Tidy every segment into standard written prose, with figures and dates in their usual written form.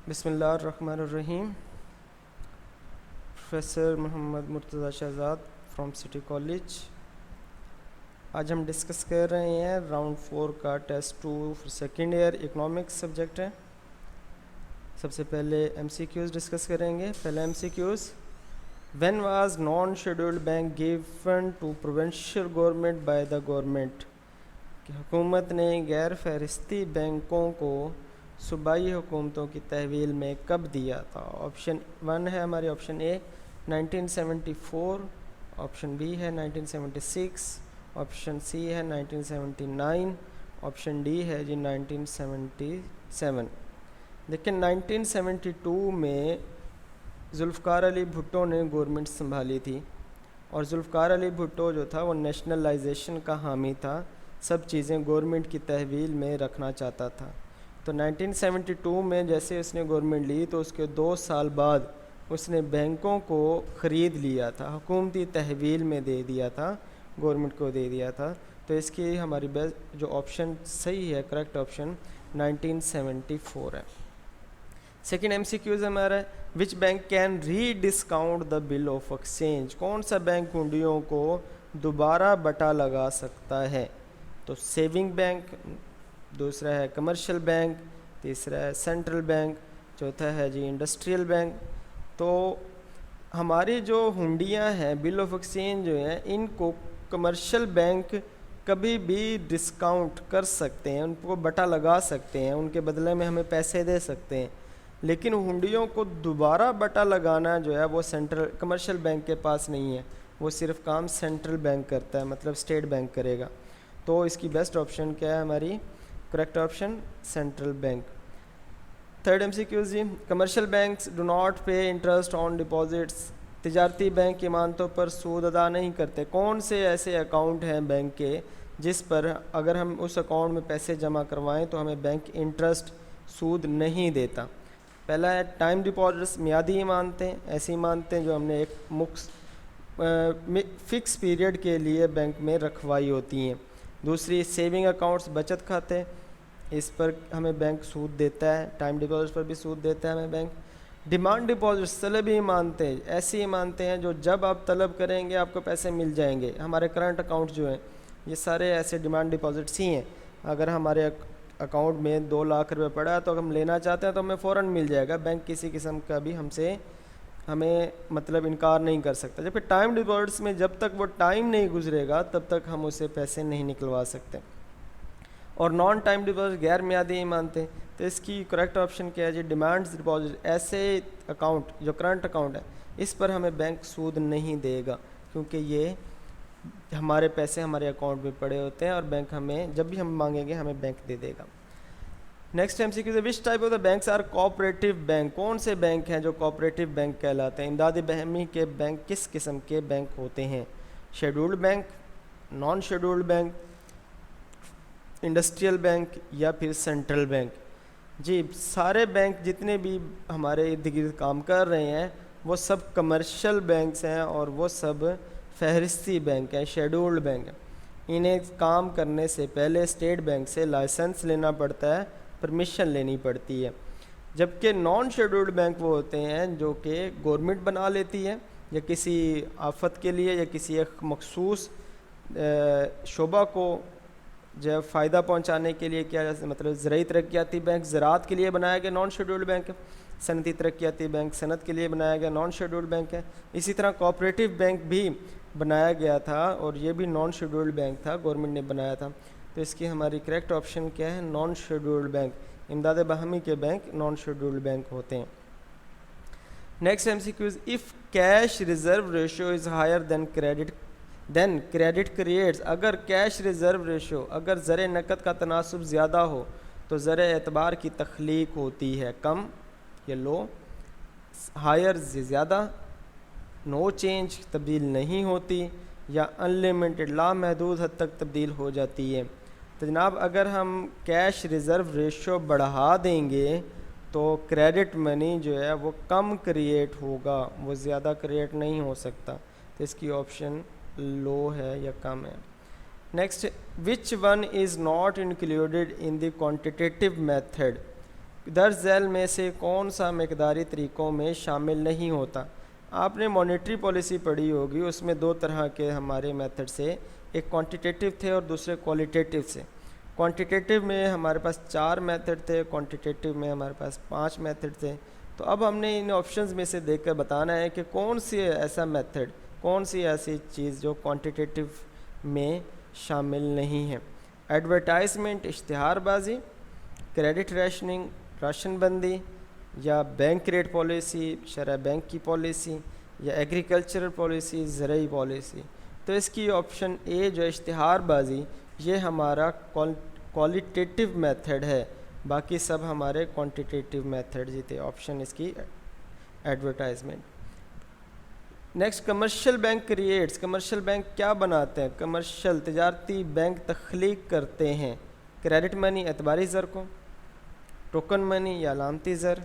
बिस्मिल्लाहिर्रहमानिर्रहीम। Professor Mohammad Murtaza Shahzad from City College. आज हम डिस्कस कर रहे हैं राउंड 4 का test 2 second year economics subject है। सबसे पहले MCQs डिस्कस करेंगे। पहले MCQs, when was non scheduled bank given to provincial government by the government, कि हुकूमत ने गैर फहरिस्ती बैंकों को सूबाई हुकूमतों की तहवील में कब दिया था। ऑप्शन 1 है हमारी ऑप्शन ए 1974, ऑप्शन बी है 1976, ऑप्शन सी है 1979, ऑप्शन डी है जी 1977। लेकिन 1972 में जुल्फ़कार अली भुट्टो ने गवर्नमेंट संभाली थी और जुल्फ़कार अली भुट्टो जो था वो नेशनलाइजेशन का हामी था, सब चीज़ें गवर्नमेंट की तहवील में रखना चाहता था। तो 1972 में जैसे उसने गवर्नमेंट ली तो उसके 2 साल बाद उसने बैंकों को ख़रीद लिया था, हुकूमती तहवील में दे दिया था, गवर्नमेंट को दे दिया था। तो इसकी हमारी बेस्ट जो ऑप्शन सही है, करेक्ट ऑप्शन 1974 है। सेकेंड MCQs हमारा, विच बैंक कैन री discount the bill of exchange, कौन सा बैंक हुंडियों को दोबारा बटा लगा सकता है। तो सेविंग बैंक, दूसरा है कमर्शियल बैंक, तीसरा है सेंट्रल बैंक, चौथा है जी इंडस्ट्रियल बैंक। तो हमारी जो हुंडियां हैं, बिल ऑफ एक्सचेंज जो हैं, इनको कमर्शियल बैंक कभी भी डिस्काउंट कर सकते हैं, उनको बटा लगा सकते हैं, उनके बदले में हमें पैसे दे सकते हैं। लेकिन हुंडियों को दोबारा बटा लगाना जो है वो सेंट्रल कमर्शियल बैंक के पास नहीं है, वो सिर्फ काम सेंट्रल बैंक करता है, मतलब स्टेट बैंक करेगा। तो इसकी बेस्ट ऑप्शन क्या है हमारी, correct option central bank. Third MCQ जी, commercial banks do not pay interest on deposits, तिजारती बैंक ईमानतों पर सूद अदा नहीं करते। कौन से ऐसे अकाउंट हैं बैंक के जिस पर अगर हम उस अकाउंट में पैसे जमा करवाएं तो हमें बैंक इंटरेस्ट सूद नहीं देता। पहला है टाइम डिपॉजिट्स, मियादी ईमानतें, ऐसी ईमानतें जो हमने एक फ़िक्स पीरियड के लिए बैंक में रखवाई होती हैं। दूसरी सेविंग अकाउंट्स, बचत खाते, इस पर हमें बैंक सूद देता है, टाइम डिपॉजिट पर भी सूद देता है हमें बैंक। डिमांड डिपॉजिट्स, तलबी ईमानतें, ऐसी ईमानतें हैं जो जब आप तलब करेंगे आपको पैसे मिल जाएंगे। हमारे करंट अकाउंट जो हैं ये सारे ऐसे डिमांड डिपॉजिट्स ही हैं। अगर हमारे अकाउंट में 2 लाख रुपये पड़ा है तो अगर हम लेना चाहते हैं तो हमें फ़ौरन मिल जाएगा, बैंक किसी किस्म का भी हमें मतलब इनकार नहीं कर सकता। जबकि टाइम डिपॉजिट्स में जब तक वो टाइम नहीं गुजरेगा तब तक हम उसे पैसे नहीं निकलवा सकते। और नॉन टाइम डिपॉजिट, गैर मियादी ईमानतें, तो इसकी करेक्ट ऑप्शन क्या है जी डिमांड्स डिपॉजिट, ऐसे अकाउंट जो करंट अकाउंट है इस पर हमें बैंक सूद नहीं देगा, क्योंकि ये हमारे पैसे हमारे अकाउंट में पड़े होते हैं और बैंक हमें जब भी हम मांगेंगे हमें बैंक दे देगा। नेक्स्ट MCQ से, which type of the banks are cooperative bank, कौन से बैंक हैं जो कोऑपरेटिव बैंक कहलाते हैं। इमदादी बहमी के बैंक किस किस्म के बैंक होते हैं, scheduled bank, non scheduled bank, industrial bank या फिर सेंट्रल बैंक। जी सारे बैंक जितने भी हमारे इर्द गिर्द काम कर रहे हैं वो सब कमर्शियल बैंक्स हैं और वो सब फहरिस्ती बैंक हैं, शेड्यूल्ड बैंक हैं। इन्हें काम करने से पहले स्टेट बैंक से लाइसेंस लेना पड़ता है, परमिशन लेनी पड़ती है। जबकि नॉन शेड्यूल्ड बैंक वो होते हैं जो कि गवर्नमेंट बना लेती है, या किसी आफत के लिए या किसी एक मखसूस शोबा को जो फ़ायदा पहुंचाने के लिए किया जाता है। मतलब ज़राई तरक्याती बैंक ज़राअत के लिए बनाया गया नॉन शेड्यूल्ड बैंक है, सनती तरक्याती बैंक सनत के लिए बनाया गया नॉन शेड्यूल्ड बैंक है। इसी तरह कोऑपरेटिव बैंक भी बनाया गया था और ये भी नॉन शेड्यूल्ड बैंक था, गवर्नमेंट ने बनाया था। तो इसकी हमारी करेक्ट ऑप्शन क्या है, नॉन शेड्यूल्ड बैंक। इमदाद बहमी के बैंक नॉन शेड्यूल्ड बैंक होते हैं। Next MCQ, if cash reserve ratio is higher than credit creates, अगर कैश रिजर्व रेशियो, अगर ज़र नकद का तनासब ज़्यादा हो तो ज़र एतबार की तख्लीक होती है कम या लो, हायर ज़्यादा, नो चेंज तब्दील नहीं होती, या अनलिमिटेड लामहदूद हद तक तब्दील हो जाती है। तो जनाब अगर हम कैश रिज़र्व रेशियो बढ़ा देंगे तो क्रेडिट मनी जो है वो कम क्रिएट होगा, वो ज़्यादा क्रिएट नहीं हो सकता। तो इसकी ऑप्शन लो है या कम है। Next, which one is not included in the quantitative method, दर्ज झैल में से कौन सा मकदारी तरीक़ों में शामिल नहीं होता। आपने मॉनेटरी पॉलिसी पढ़ी होगी, उसमें दो तरह के हमारे मेथड से, एक क्वांटिटेटिव थे और दूसरे क्वालिटेटिव से। क्वांटिटेटिव में हमारे पास 4 मेथड थे, क्वांटिटेटिव में हमारे पास 5 मेथड थे। तो अब हमने इन ऑप्शंस में से देखकर बताना है कि कौन सी ऐसा मेथड, कौन सी ऐसी चीज़ जो क्वांटिटेटिव में शामिल नहीं है। एडवर्टाइजमेंट, इश्तिहारबाजी, क्रेडिट रैशनिंग, राशनबंदी, या बैंक रेट पॉलिसी, शरह बैंक की पॉलिसी, या एग्रीकल्चरल पॉलिसी, ज़रई पॉलिसी। तो इसकी ऑप्शन ए जो इश्तिहारबाजी, ये हमारा क्वालिटेटिव मेथड है, बाकी सब हमारे क्वांटिटेटिव मेथड ही थे। ऑप्शन इसकी advertisement. Next, commercial bank creates. Commercial bank क्या बनाते हैं? कमर्शियल तजारती बैंक तख्लीक करते हैं क्रेडिट मनी, एतबारी ज़र को, टोकन मनी या अलामती ज़र,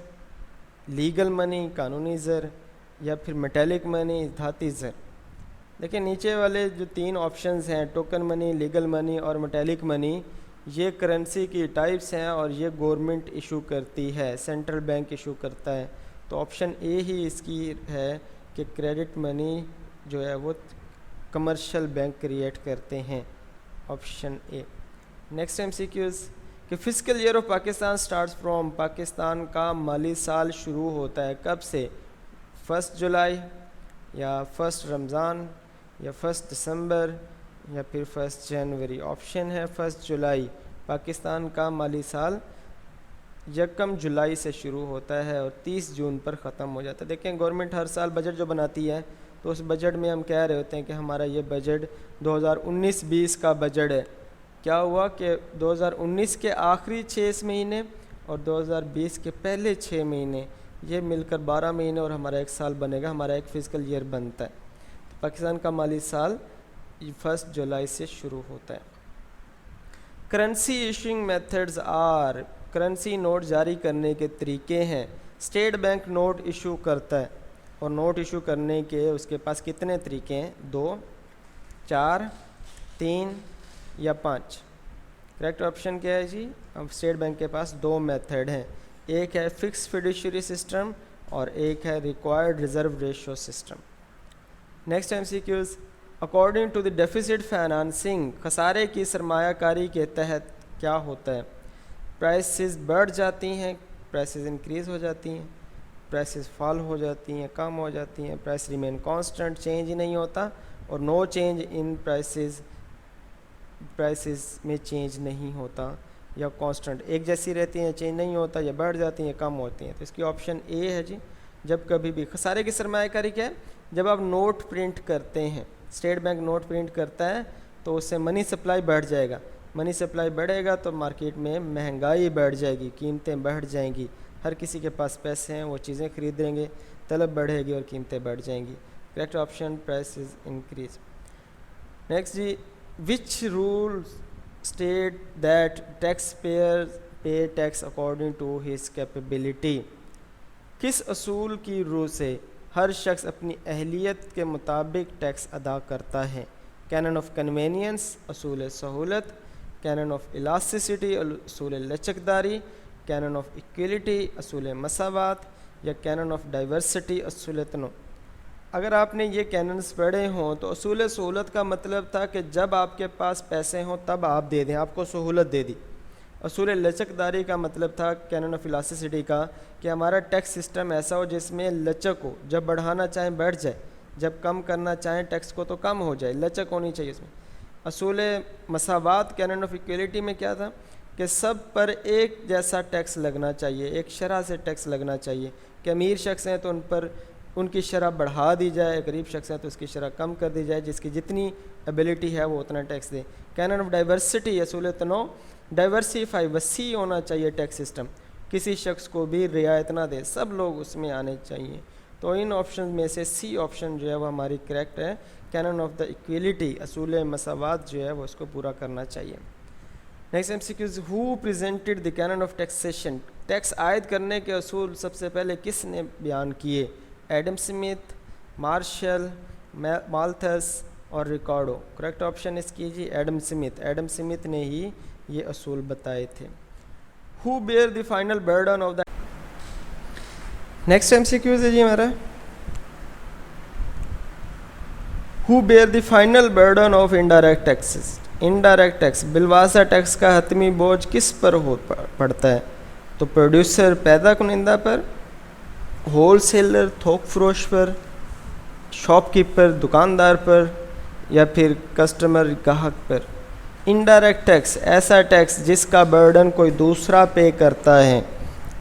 लीगल मनी, कानूनी ज़र, या फिर मेटेलिक मनी, धाती ज़र। देखिए नीचे वाले जो 3 ऑप्शंस हैं, टोकन मनी, लीगल मनी और मेटेलिक मनी, ये करेंसी की टाइप्स हैं और ये गवर्नमेंट इशू करती है, सेंट्रल बैंक इशू करता है। तो ऑप्शन ए ही इसकी है कि क्रेडिट मनी जो है वो कमर्शियल बैंक क्रिएट करते हैं, ऑप्शन ए। नेक्स्ट MCQs कि physical year of Pakistan starts from, Pakistan का माली साल शुरू होता है कब से? 1 जुलाई, या 1 रमज़ान, या 1 दिसंबर, या फिर 1 जनवरी। ऑप्शन है 1 जुलाई। पाकिस्तान का माली साल 1 जुलाई से शुरू होता है और 30 जून पर ख़त्म हो जाता है। देखें गवर्नमेंट हर साल बजट जो बनाती है, तो उस बजट में हम कह रहे होते हैं कि हमारा ये बजट 2019-20 का बजट है। क्या हुआ कि 2019 के आखिरी 6 महीने और 2020 के पहले 6 महीने, ये मिलकर 12 महीने और हमारा 1 साल बनेगा, हमारा एक फ़िज़िकल ईयर बनता है। तो पाकिस्तान का माली साल 1 जुलाई से शुरू होता है। Currency issuing methods are, currency note जारी करने के तरीके हैं। स्टेट बैंक नोट इशू करता है और नोट इशू करने के उसके पास कितने तरीके हैं? 2, 4, 3 या 5। करेक्ट ऑप्शन क्या है जी? अब स्टेट बैंक के पास 2 मेथड हैं, एक है फिक्स फिडुशियरी सिस्टम और एक है required reserve ratio system. Next MCQs, according to the deficit financing, खसारे की सरमायाकारी के तहत क्या होता है? प्राइसेस बढ़ जाती हैं, प्राइसेस इंक्रीज़ हो जाती हैं, प्राइसेस फॉल हो जाती हैं, कम हो जाती हैं, प्राइस रिमेन कांस्टेंट, चेंज ही नहीं होता, और no change in prices, prices में चेंज नहीं होता, या कांस्टेंट एक जैसी रहती हैं, चेंज नहीं होता, या बढ़ जाती हैं, कम होती हैं। तो इसकी ऑप्शन ए है जी। जब कभी भी खसारे की सरमायाकारी क्या है? जब आप नोट प्रिंट करते हैं, स्टेट बैंक नोट प्रिंट करता है, तो उससे मनी सप्लाई बढ़ जाएगा, मनी सप्लाई बढ़ेगा तो मार्केट में महंगाई बढ़ जाएगी, कीमतें बढ़ जाएंगी, हर किसी के पास पैसे हैं, वो चीज़ें खरीदेंगे, तलब बढ़ेगी और कीमतें बढ़ जाएंगी। Correct option prices increase. Next जी, which rule state that tax payer pay tax according to his capability, किस असूल की रूह से हर शख्स अपनी अहलियत के मुताबिक टैक्स अदा करता है? कैनन ऑफ कन्वेनियंस, असूल सहूलत, कैनन ऑफ इलास्टिसिटी, असूल लचकदारी, कैनन ऑफ इक्वलिटी, असूल मसावात, या कैनन ऑफ डाइवर्सिटी, असूल तनो। अगर आपने ये कैनन्स पढ़े हों तो असूल सहूलत का मतलब था कि जब आपके पास पैसे हों तब आप दे दें, आपको सहूलत दे दी। असूल लचकदारी का मतलब था कैनन ऑफ इलास्टिसिटी का कि हमारा टैक्स सिस्टम ऐसा हो जिसमें लचक हो, जब बढ़ाना चाहें बढ़ जाए, जब कम करना चाहें टैक्स को तो कम हो जाए, लचक होनी चाहिए इसमें। असूल मसावात कैनन ऑफ इक्वलिटी में क्या था कि सब पर एक जैसा टैक्स लगना चाहिए, एक शरह से टैक्स लगना चाहिए, कि अमीर शख्स हैं तो उन पर उनकी शरह बढ़ा दी जाए, गरीब शख्स है तो उसकी शरह कम कर दी जाए, जिसकी जितनी एबिलिटी है वो उतना tax they. Canon of diversity, असूल तनो, डाइवर्सिफाई, वसी होना चाहिए टैक्स सिस्टम, किसी शख्स को भी रियायत ना दे, सब लोग उसमें आने चाहिए। तो इन ऑप्शन में से सी ऑप्शन जो है वो हमारी करेक्ट है। कैनन ऑफ द इक्वलिटी, असूल मसावात जो है वो उसको पूरा करना चाहिए। Next MCQs, who presented the canon of taxation, tax आयद करने के असूल सबसे पहले किसने बयान किए? एडम स्मिथ, मार्शल, माल्थस और रिकॉर्डो। करेक्ट ऑप्शन इसकी जी एडम स्मिथ, एडम स्मिथ ने ही ये असूल बताए थे। Who bear the final burden of the. Next MCQ है जी हमारा, who bear the final burden of indirect taxes. Indirect tax बिलवासा टैक्स का हतमी बोझ किस पर पड़ता है? तो प्रोड्यूसर पैदा कुनिंदा पर, होलसेलर थोक फरोश पर, शॉपकीपर दुकानदार पर, या फिर कस्टमर ग्राहक पर। इनडायरेक्ट टैक्स ऐसा टैक्स जिसका बर्डन कोई दूसरा पे करता है,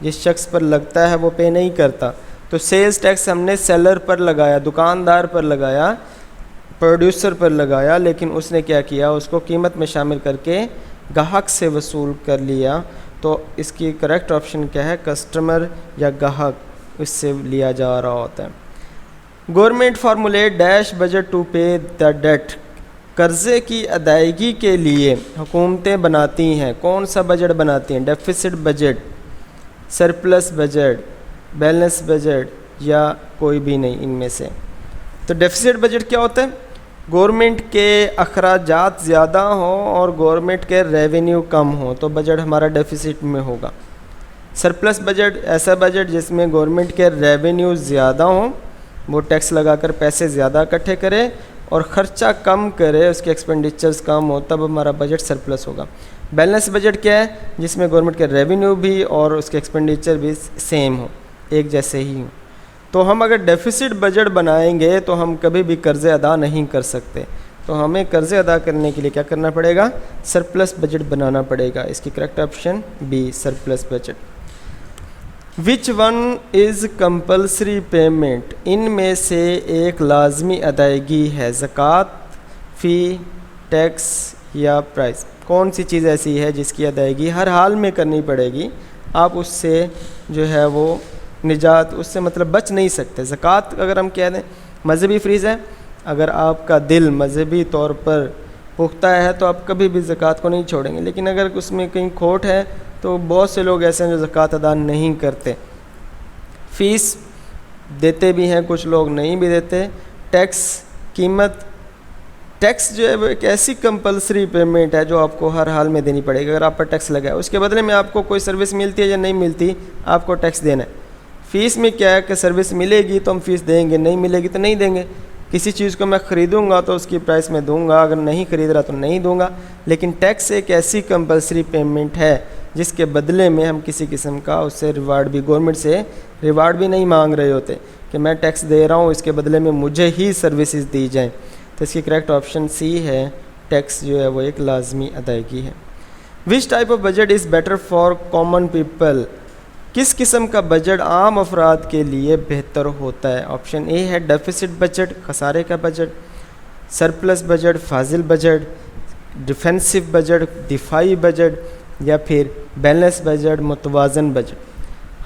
जिस शख्स पर लगता है वो पे नहीं करता। तो सेल्स टैक्स हमने सेलर पर लगाया, दुकानदार पर लगाया, प्रोड्यूसर पर लगाया, लेकिन उसने क्या किया, उसको कीमत में शामिल करके ग्राहक से वसूल कर लिया। तो इसकी करेक्ट ऑप्शन क्या है? कस्टमर या ग्राहक, इससे लिया जा रहा होता है। Government formulate dash budget to pay the debt. कर्ज़े की अदायगी के लिए हुकूमतें बनाती हैं, कौन सा बजट बनाती हैं? Deficit budget, surplus budget, balance budget, या कोई भी नहीं इनमें से। तो डेफिसिट बजट क्या होता है? गवर्नमेंट के अखराजात ज़्यादा हों और गवर्नमेंट के रेवेन्यू कम हो तो बजट हमारा डेफिसिट में होगा। सरप्लस बजट ऐसा बजट जिसमें गवर्नमेंट के रेवेन्यू ज़्यादा हों, वो टैक्स लगाकर पैसे ज़्यादा इकट्ठे करे और ख़र्चा कम करे, उसके एक्सपेंडिचर्स कम हो, तब हमारा बजट सरप्लस होगा। बैलेंस बजट क्या है? जिसमें गवर्नमेंट के रेवेन्यू भी और उसके एक्सपेंडिचर भी सेम हो, एक जैसे ही हो। तो हम अगर डेफिसिट बजट बनाएंगे तो हम कभी भी कर्ज़े अदा नहीं कर सकते। तो हमें कर्ज़े अदा करने के लिए क्या करना पड़ेगा? सरप्लस बजट बनाना पड़ेगा। इसकी correct option B, surplus budget. Which one is compulsory payment. इनमें से एक लाजमी अदायगी है, ज़कात, फ़ी, टैक्स या प्राइस। कौन सी चीज़ ऐसी है जिसकी अदायगी हर हाल में करनी पड़ेगी? आप उससे जो है वो निजात, उससे मतलब बच नहीं सकते। ज़कात अगर हम कह दें मज़हबी फ्रीज़ है, अगर आपका दिल मज़हबी तौर पर पुख्ता है तो आप कभी भी ज़कात को नहीं छोड़ेंगे। लेकिन अगर उसमें कहीं खोट है तो बहुत से लोग ऐसे हैं जो ज़कात अदा नहीं करते। फ़ीस देते भी हैं, कुछ लोग नहीं भी देते। टैक्स कीमत, टैक्स जो है वो एक ऐसी कंपलसरी पेमेंट है जो आपको हर हाल में देनी पड़ेगी। अगर आप पर टैक्स लगा है, उसके बदले में आपको कोई सर्विस मिलती है या नहीं मिलती, आपको टैक्स देना है। फ़ीस में क्या है कि सर्विस मिलेगी तो हम फ़ीस देंगे, नहीं मिलेगी तो नहीं देंगे। किसी चीज़ को मैं ख़रीदूँगा तो उसकी प्राइस में दूँगा, अगर नहीं ख़रीद रहा तो नहीं दूँगा। लेकिन टैक्स एक ऐसी कंपलसरी पेमेंट है जिसके बदले में हम किसी किस्म का उससे रिवार्ड भी, गवर्नमेंट से रिवार्ड भी नहीं मांग रहे होते कि मैं टैक्स दे रहा हूँ, इसके बदले में मुझे ही सर्विसेज दी जाएँ। तो इसकी करेक्ट ऑप्शन सी है, टैक्स जो है वो एक लाजमी अदायगी है। विच type of budget is better for common people. किस किस्म का बजट आम अफराद के लिए बेहतर होता है? ऑप्शन ए है डेफिसिट बजट, खसारे का बजट, सरप्लस बजट, फाजिल बजट, डिफेंसिव बजट, दिफाई बजट, या फिर बैलेंस बजट, मुतवाज़न बजट।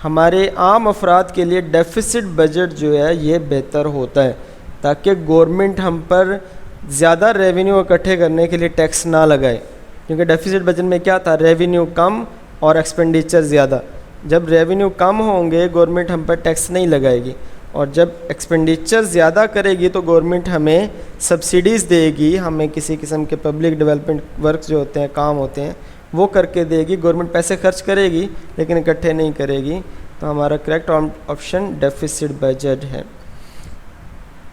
हमारे आम अफराद के लिए डेफिसिट बजट जो है ये बेहतर होता है ताकि गवर्नमेंट हम पर ज़्यादा रेवेन्यू इकट्ठे करने के लिए टैक्स ना लगाए। क्योंकि डेफिसिट बजट में क्या था? रेवेन्यू कम और एक्सपेंडिचर ज़्यादा। जब रेवेन्यू कम होंगे गवर्नमेंट हम पर टैक्स नहीं लगाएगी, और जब एक्सपेंडिचर ज़्यादा करेगी तो गवर्नमेंट हमें सब्सिडीज़ देगी, हमें किसी किस्म के पब्लिक डेवलपमेंट वर्क जो होते हैं, काम होते हैं, वो करके देगी। गवर्नमेंट पैसे खर्च करेगी लेकिन इकट्ठे नहीं करेगी। तो हमारा करेक्ट ऑप्शन डेफिसिट बजट है।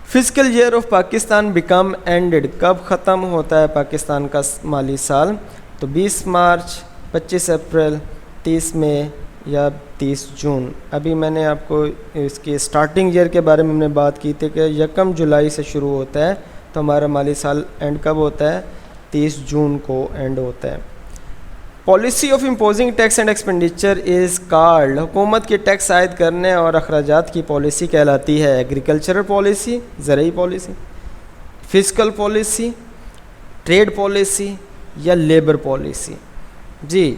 Physical year of Pakistan become ended. कब ख़त्म होता है पाकिस्तान का माली साल? तो 20 मार्च, 25 अप्रैल, 30 मई या 30 जून। अभी मैंने आपको इसके स्टार्टिंग ईयर के बारे में हमने बात की थी कि 1 जुलाई से शुरू होता है, तो हमारा माली साल एंड कब होता है? 30 जून को एंड होता है। Policy of imposing tax and expenditure is called. हुकूमत के टैक्स आयद करने और अखराजात की पॉलिसी कहलाती है एग्रीकल्चरल पॉलिसी, ज़रूरी policy, fiscal policy, trade policy या लेबर पॉलिसी। जी,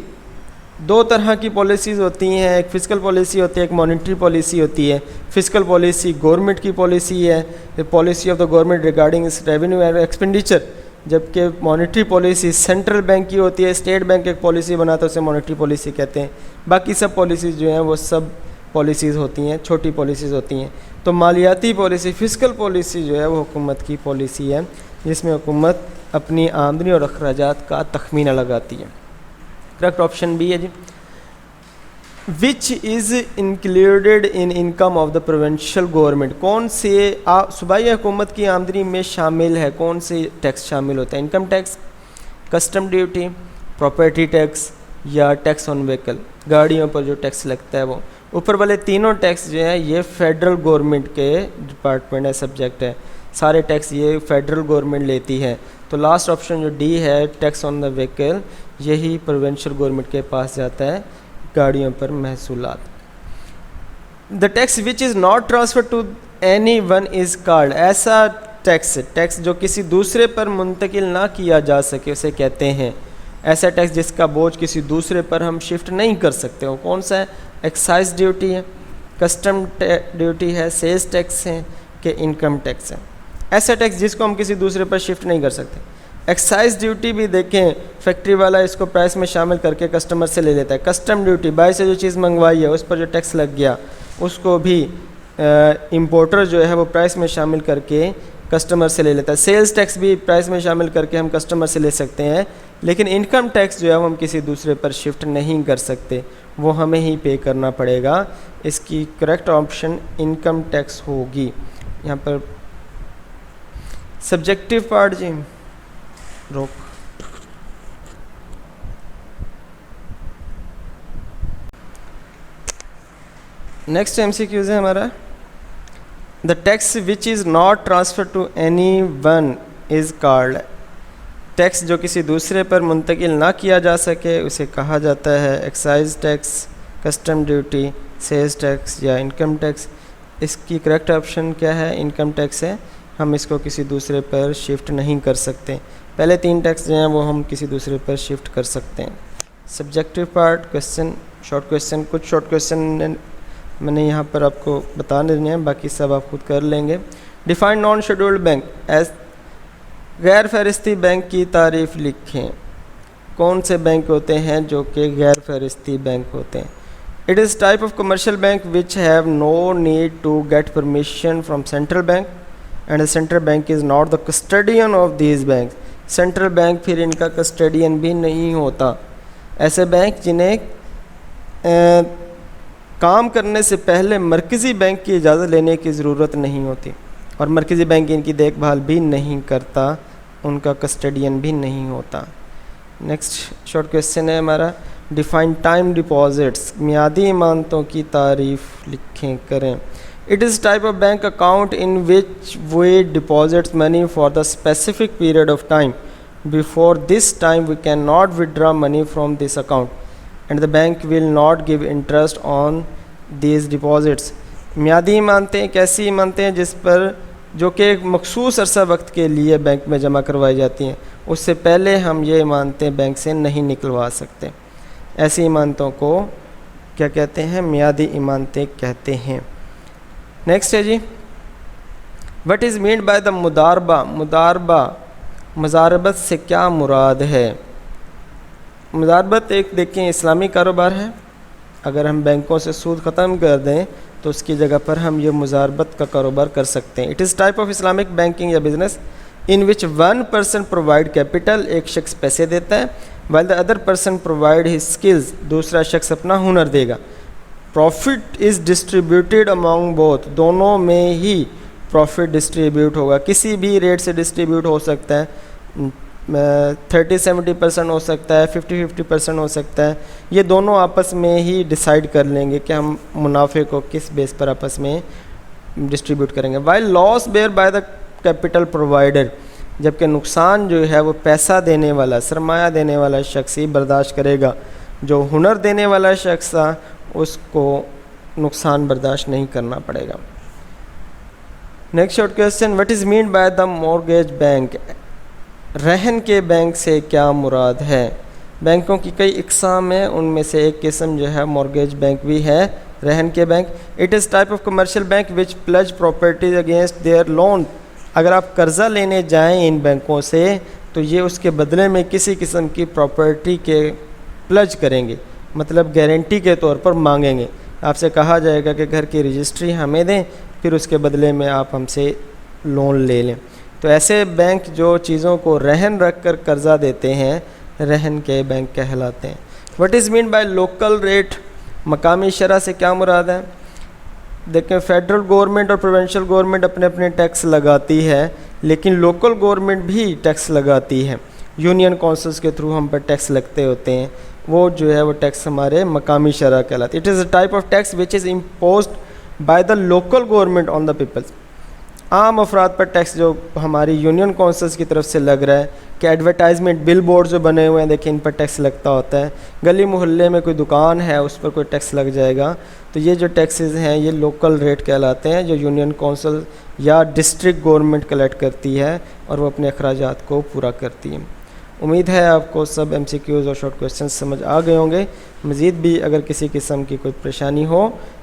2 तरह की पॉलिसीज़ होती हैं, एक फिस्कल पॉलिसी होती है, एक मॉनेटरी पॉलिसी होती है। फिस्कल पॉलिसी गवर्नमेंट की पॉलिसी है, policy of the government regarding revenue and expenditure, जबकि मॉनेटरी पॉलिसी सेंट्रल बैंक की होती है। स्टेट बैंक एक पॉलिसी बनाता है, उसे मॉनेटरी पॉलिसी कहते हैं। बाकी सब पॉलिसीज़ जो हैं वो सब पॉलिसीज़ होती हैं, छोटी पॉलिसीज़ होती हैं। तो मालियाती पॉलिसी, फिस्कल पॉलिसी जो है वो हुकूमत की पॉलिसी है जिसमें हुकूमत अपनी आमदनी और अखराजात का तखमीना लगाती है। करेक्ट ऑप्शन बी है जी। Which is included in income of the provincial government, कौन से सूबाई हुकूमत की आमदनी में शामिल है, कौन से टैक्स शामिल होता है? Income tax, custom duty, property tax या टैक्स ऑन व्हीकल, गाड़ियों पर जो टैक्स लगता है वो। ऊपर वाले तीनों टैक्स जो है ये फेडरल गवर्नमेंट के डिपार्टमेंट है, सब्जेक्ट है, सारे टैक्स ये फेडरल गवर्नमेंट लेती है। तो लास्ट ऑप्शन जो डी है टैक्स ऑन द व्हीकल, यही प्रोविंशियल गवर्नमेंट के पास जाता है, गाड़ियों पर महसूलात। The tax which is not transfer to any one is called, ऐसा टैक्स जो किसी दूसरे पर मुंतकिल ना किया जा सके उसे कहते हैं, ऐसा टैक्स जिसका बोझ किसी दूसरे पर हम शिफ्ट नहीं कर सकते हो, कौन सा है? एक्साइज ड्यूटी है, कस्टम ड्यूटी है, सेल्स टैक्स है कि इनकम टैक्स है। ऐसा टैक्स जिसको हम किसी दूसरे पर शिफ्ट नहीं कर सकते। एक्साइज ड्यूटी भी देखें, फैक्ट्री वाला इसको प्राइस में शामिल करके कस्टमर से ले लेता है। कस्टम ड्यूटी, बाहर से जो चीज़ मंगवाई है उस पर जो टैक्स लग गया उसको भी इंपोर्टर जो है वो प्राइस में शामिल करके कस्टमर से ले लेता है। सेल्स टैक्स भी प्राइस में शामिल करके हम कस्टमर से ले सकते हैं, लेकिन इनकम टैक्स जो है वो हम किसी दूसरे पर शिफ्ट नहीं कर सकते, वो हमें ही पे करना पड़ेगा। इसकी करेक्ट ऑप्शन इनकम टैक्स होगी। यहाँ पर सब्जेक्टिव पार्ट जी रोक। नेक्स्ट एमसीक्यूज है हमारा, the tax which is not transfer to any one is called, tax जो किसी दूसरे पर मुंतकिल ना किया जा सके उसे कहा जाता है excise tax, custom duty, sales tax या इनकम टैक्स। इसकी करेक्ट ऑप्शन क्या है? इनकम टैक्स है, हम इसको किसी दूसरे पर शिफ्ट नहीं कर सकते। पहले तीन टैक्स जो हैं वो हम किसी दूसरे पर शिफ्ट कर सकते हैं। Subjective part question, short question, कुछ शॉर्ट क्वेश्चन मैंने यहाँ पर आपको बता देने हैं, बाकी सब आप खुद कर लेंगे। Define non scheduled bank as, गैर फहरिस्ती बैंक की तारीफ़ लिखें। कौन से बैंक होते हैं जो कि गैर फहरिस्ती बैंक होते हैं? It is type of commercial bank which have no need to get permission from central bank and central bank is not the custodian of these bank. Central bank फिर इनका कस्टडियन भी नहीं होता। ऐसे बैंक जिन्हें काम करने से पहले मरकज़ी बैंक की इजाज़त लेने की ज़रूरत नहीं होती और मरकज़ी बैंक इनकी देखभाल भी नहीं करता, उनका कस्टडियन भी नहीं होता। नेक्स्ट शॉर्ट क्वेश्चन है हमारा, डिफाइन टाइम डिपॉजिट्स, मियादी इमानतों की तारीफ़ लिखें करें। It is type of bank account in which we deposits money for the specific period of time, before this time we can not withdraw money from this account and the bank will not give interest on these deposits. मियादी इमानतें एक ऐसी इमानतें हैं जिस पर जो कि एक मखसूस अरसा वक्त के लिए बैंक में जमा करवाई जाती हैं, उससे पहले हम ये इमानतें बैंक से नहीं निकलवा सकते। ऐसी इमानतों को क्या कहते हैं? मियादी इमानतें कहते हैं। नेक्स्ट है जी, what is mean by the मुदारबा, मुदारबा, मुजारबत से क्या मुराद है? मुदारबत एक देखें इस्लामी कारोबार है, अगर हम बैंकों से सूद ख़त्म कर दें तो उसकी जगह पर हम ये मुजारबत का कारोबार कर सकते हैं। It is type of Islamic banking या business in which one person provide capital, एक शख्स पैसे देता है, while the other person provide his skills, दूसरा शख्स अपना हुनर देगा। Profit is distributed among both, दोनों में ही प्रॉफिट डिस्ट्रीब्यूट होगा, किसी भी रेट से डिस्ट्रीब्यूट हो सकता है, 30-70% हो सकता है, 50-50% हो सकता है। ये दोनों आपस में ही डिसाइड कर लेंगे कि हम मुनाफे को किस बेस पर आपस में डिस्ट्रीब्यूट करेंगे। While loss bear by the capital provider, जबकि नुकसान जो है वो पैसा देने वाला, सरमाया देने वाला शख्स ही बर्दाश्त करेगा, जो हुनर देने वाला शख्स था उसको नुकसान बर्दाश्त नहीं करना पड़ेगा। Next short question, what is mean by the mortgage bank, रहन के बैंक से क्या मुराद है? बैंकों की कई इकसाम हैं, उनमें से एक किस्म जो है मॉर्गेज बैंक भी है, रहन के bank. It is type of commercial bank which pledge properties against their loan, अगर आप कर्ज़ा लेने जाएं इन बैंकों से तो ये उसके बदले में किसी किस्म की प्रॉपर्टी के प्लेज करेंगे, मतलब गारंटी के तौर पर मांगेंगे। आपसे कहा जाएगा कि घर की रजिस्ट्री हमें दें, फिर उसके बदले में आप हमसे लोन ले लें। तो ऐसे बैंक जो चीज़ों को रहन रख कर कर्ज़ा देते हैं, रहन के बैंक कहलाते हैं। What is mean by local rate मकामी शरह से क्या मुराद है? देखें, फेडरल गवर्नमेंट और प्रोविंशियल गवर्नमेंट अपने अपने टैक्स लगाती है, लेकिन लोकल गवर्नमेंट भी टैक्स लगाती है। यूनियन काउंसिल्स के थ्रू हम पर टैक्स लगते होते हैं, वो जो है वो टैक्स हमारे मकामी शरह कहलाती है। It is a type of tax which is imposed by the local government on the peoples. आम अफराद पर टैक्स जो हमारी यूनियन काउंसिल्स की तरफ से लग रहा है कि एडवर्टाइजमेंट बिल बोर्ड जो बने हुए हैं, देखिए इन पर टैक्स लगता होता है। गली मोहल्ले में कोई दुकान है उस पर कोई टैक्स लग जाएगा, तो ये जो टैक्सेस हैं ये लोकल रेट कहलाते हैं, जो यूनियन काउंसिल या डिस्ट्रिक्ट गवर्नमेंट कलेक्ट करती है और वो अपने अखराजात को पूरा करती है। उम्मीद है आपको सब MCQs और शॉर्ट क्वेश्चन समझ आ गए होंगे। मज़ीद भी अगर किसी किस्म की कोई परेशानी हो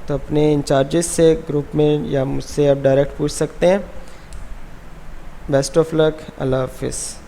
तो अपने इंचार्जेस से ग्रुप में या मुझसे आप डायरेक्ट पूछ सकते हैं। बेस्ट ऑफ लक, अल्लाह हाफिज़।